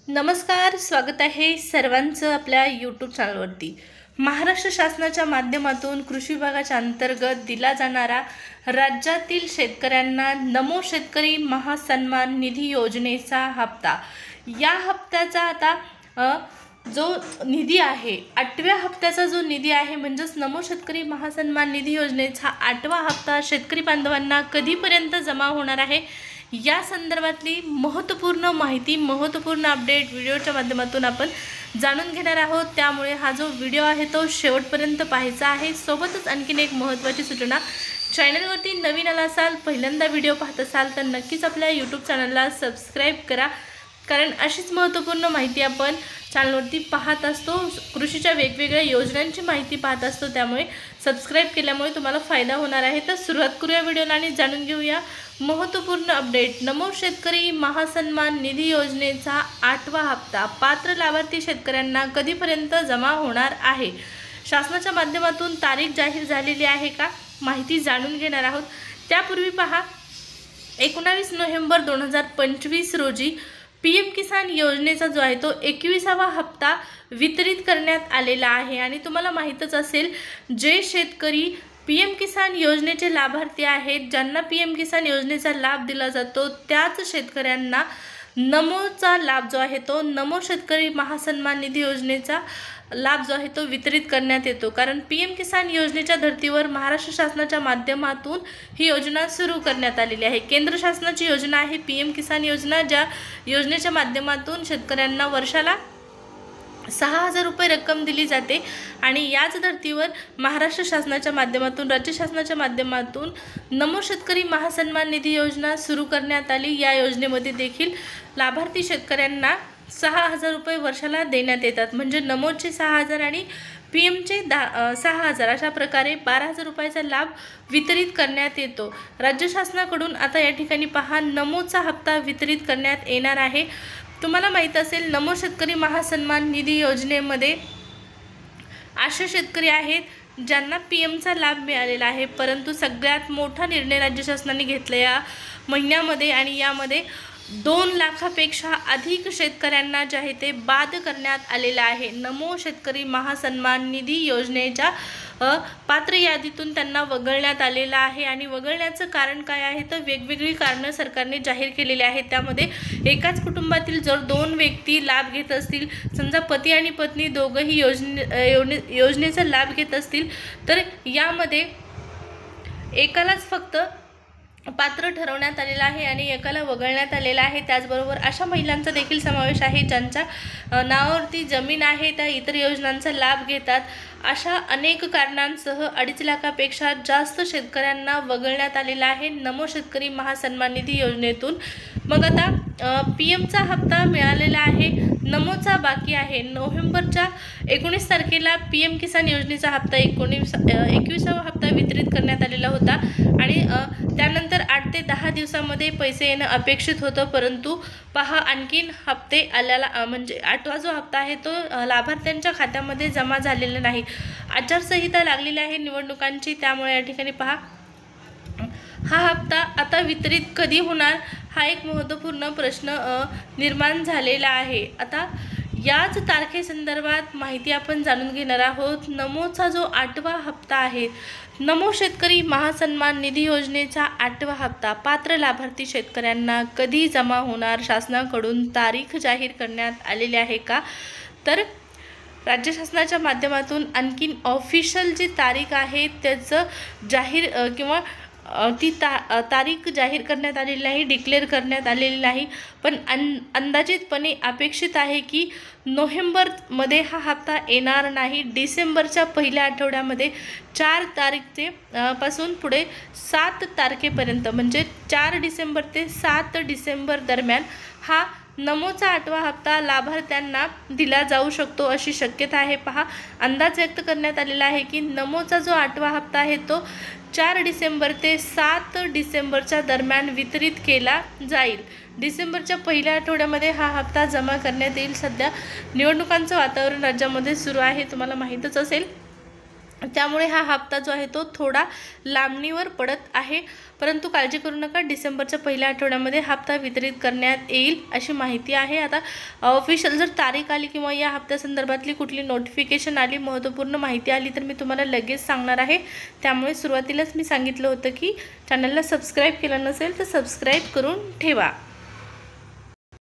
नमस्कार, स्वागत आहे सर्वांचं आपल्या यूट्यूब चॅनलवरती। महाराष्ट्र शासनाच्या माध्यमातून कृषी विभागाच्या अंतर्गत दिला जाणारा राज्यातील शेतकऱ्यांना नमो शेतकरी महासन्मान निधी योजनेचा हप्ता, या हप्त्याचा आता जो निधी आहे 8व्या हप्त्याचा जो निधी आहे म्हणजेच नमो शेतकरी महासन्मान निधी योजनेचा 8वा हप्ता शेतकरी बांधवांना कधीपर्यंत जमा होणार आहे या संदर्भातली महत्त्वपूर्ण माहिती, महत्त्वपूर्ण अपडेट व्हिडिओच्या माध्यमातून आपण जाणून घेणार आहोत। त्यामुळे हा जो व्हिडिओ आहे तो शेवटपर्यंत पाहायचा आहे। सोबतच आणखीन एक महत्त्वाची सूचना, चॅनलवरती नवीन आला असाल, पहिल्यांदा व्हिडिओ पाहत असाल तर नक्कीच आपल्या यूट्यूब चॅनलला सबस्क्राईब करा, कारण अशीच महत्त्वपूर्ण माहिती आपण चॅनलवरती पाहत असतो। कृषीच्या वेगवेगळ्या योजनांची माहिती पाहत असतो, त्यामुळे सबस्क्राईब केल्यामुळे तुम्हाला फायदा होणार आहे। तर सुरुवात करूया व्हिडिओला आणि जाणून घेऊया महत्त्वपूर्ण अपडेट। नमो शेतकरी महासन्मान निधी योजनेचा 8वा हप्ता पात्र लाभार्थी शेतकऱ्यांना कधीपर्यंत जमा होणार आहे, शासनाच्या माध्यमातून तारीख जाहीर झालेली आहे का, माहिती जाणून घेणार आहोत। त्यापूर्वी पहा, 19 नोव्हेंबर 2025 रोजी पीएम किसान योजनेचा जो आहे तो 21वा हप्ता वितरित करण्यात आलेला आहे। आणि तुम्हाला माहीतच असेल, जे शेतकरी पीएम किसान योजनेचे लाभार्थी आहेत, ज्यांना पीएम किसान योजनेचा लाभ दिला जातो, त्याच शेतकऱ्यांना नमोचा लाभ जो आहे तो नमो शेतकरी महासन्मान निधी योजनेचा लाभ जो आहे तो वितरित करण्यात येतो। कारण पीएम किसान योजनेच्या धर्तीवर महाराष्ट्र शासनाच्या माध्यमातून ही योजना सुरू करण्यात आलेली आहे। केंद्र शासनाची योजना आहे पीएम किसान योजना, ज्या योजनेच्या माध्यमातून शेतकऱ्यांना वर्षाला 6,000 रुपये रक्कम दिली जाते। आणि याच धर्तीवर महाराष्ट्र शासनाच्या माध्यमातून, राज्य शासनाच्या माध्यमातून नमो शेतकरी महासन्मान निधी योजना सुरू करण्यात आली। या योजनेमध्ये देखील लाभार्थी शेतकऱ्यांना 6,000 रुपये वर्षाला देण्यात येतात। म्हणजे नमोचे 6,000 आणि पीएमचे 6,000 अशा प्रकारे 12,000 रुपयाचा लाभ वितरित करण्यात येतो राज्य शासनाकडून। आता या ठिकाणी पहा, नमोचा हप्ता वितरित करण्यात येणार आहे। तुम्हाला माहीत असेल, नमो शेतकरी महासन्मान निधी योजनेमध्ये असे शेतकरी आहेत ज्यांना पीएमचा लाभ मिळालेला आहे, परंतु सगळ्यात मोठा निर्णय राज्य शासनाने घेतला या महिन्यामध्ये, आणि यामध्ये 2 लाखापेक्षा अधिक शेतकऱ्यांना जे आहे ते बाद करण्यात आलेला आहे। नमो शेतकरी महासन्मान निधी योजनेच्या पात्र यादीतून त्यांना वगळण्यात आलेला आहे। आणि वगळण्याचं कारण काय आहे तर वेगवेगळी कारणं सरकारने जाहीर केलेली आहेत। त्यामध्ये एकाच कुटुंबातील जर 2 व्यक्ती लाभ घेत असतील, समजा पती आणि पत्नी दोघंही योजनेचा लाभ घेत असतील, तर यामध्ये एकालाच फक्त पात्र ठरवण्यात आलेला आहे आणि एकाला वगळण्यात आलेला आहे। त्याचबरोबर अशा महिलांचा देखील समावेश आहे ज्यांच्या नावावरती जमीन आहे, त्या इतर योजनांचा लाभ घेतात। अशा अनेक कारणांसह 2.5 लाखापेक्षा जास्त शेतकऱ्यांना वगळण्यात आलेला आहे नमो शेतकरी महासन्मान निधी योजनेतून। मग आता पीएमचा हप्ता मिळालेला आहे, नमोचा बाकी आहे। नोव्हेंबरच्या 19 तारखेला पीएम किसान योजनेचा हप्ता 21वा हप्ता वितरित करण्यात आलेला होता आणि त्यानंतर 8 ते 10 दिवसांमध्ये पैसे येणं अपेक्षित होतं, परंतु पहा आणखीन हप्ते आल्याला, म्हणजे 8वा जो हप्ता आहे तो लाभार्थ्यांच्या खात्यामध्ये जमा झालेला नाही। आचारसंहिता लागलेली आहे निवडणुकांची, त्यामुळे या ठिकाणी पहा, हा हप्ता आता वितरित कधी होणार हा एक महत्त्वपूर्ण प्रश्न निर्माण झालेला आहे। आता याच तारखेसंदर्भात माहिती आपण जाणून घेणार आहोत। नमोचा जो 8वा हप्ता आहे, नमो शेतकरी महासन्मान निधी योजनेचा 8वा हप्ता पात्र लाभार्थी शेतकऱ्यांना कधी जमा होणार, शासनाकडून तारीख जाहीर करण्यात आलेली आहे का, तर राज्य शासनाच्या माध्यमातून आणखीन ऑफिशियल जी तारीख आहे त्याचं जाहीर किंवा ती तारीख जाहीर करण्यात आलेली नाही, डिक्लेअर करण्यात आलेली नाही, पण अंदाजितपणे अपेक्षित आहे की नोव्हेंबरमध्ये हा हप्ता येणार नाही। डिसेंबरच्या पहिल्या आठवड्यामध्ये 4 तारीख पासून पुढे 7 तारखेपर्यंत, म्हणजे 4 डिसेंबर ते 7 डिसेंबर दरम्यान हा नमोचा 8वा हप्ता लाभार्थ्यांना दिला जाऊ शकतो अशी शक्यता आहे। पहा, अंदाज व्यक्त करण्यात आलेला आहे की नमोचा जो 8वा हप्ता आहे तो 4 डिसेंबर ते 7 डिसेंबरच्या दरम्यान वितरित केला जाईल। डिसेंबरच्या पहिल्या आठवड्यामध्ये हा हप्ता जमा करण्यात येईल। सध्या निवडणुकांचं वातावरण राज्यामध्ये सुरू आहे, तुम्हाला माहीतच असेल। त्यामुळे हा हप्ता जो आहे तो थोडा लांबणीवर पडत आहे, परंतु काळजी करू नका, डिसेंबरच्या पहिल्या आठवड्यामध्ये हप्ता वितरित करण्यात येईल अशी माहिती आहे। आता ऑफिशियल जर तारीख आली किंवा या हप्त्यासंदर्भातली कुठली नोटिफिकेशन आली, महत्त्वपूर्ण माहिती आली तर मी तुम्हाला लगेच सांगणार आहे। त्यामुळे सुरुवातीलाच मी सांगितलं होतं की चॅनलला सबस्क्राईब केलं नसेल तर सबस्क्राईब करून ठेवा।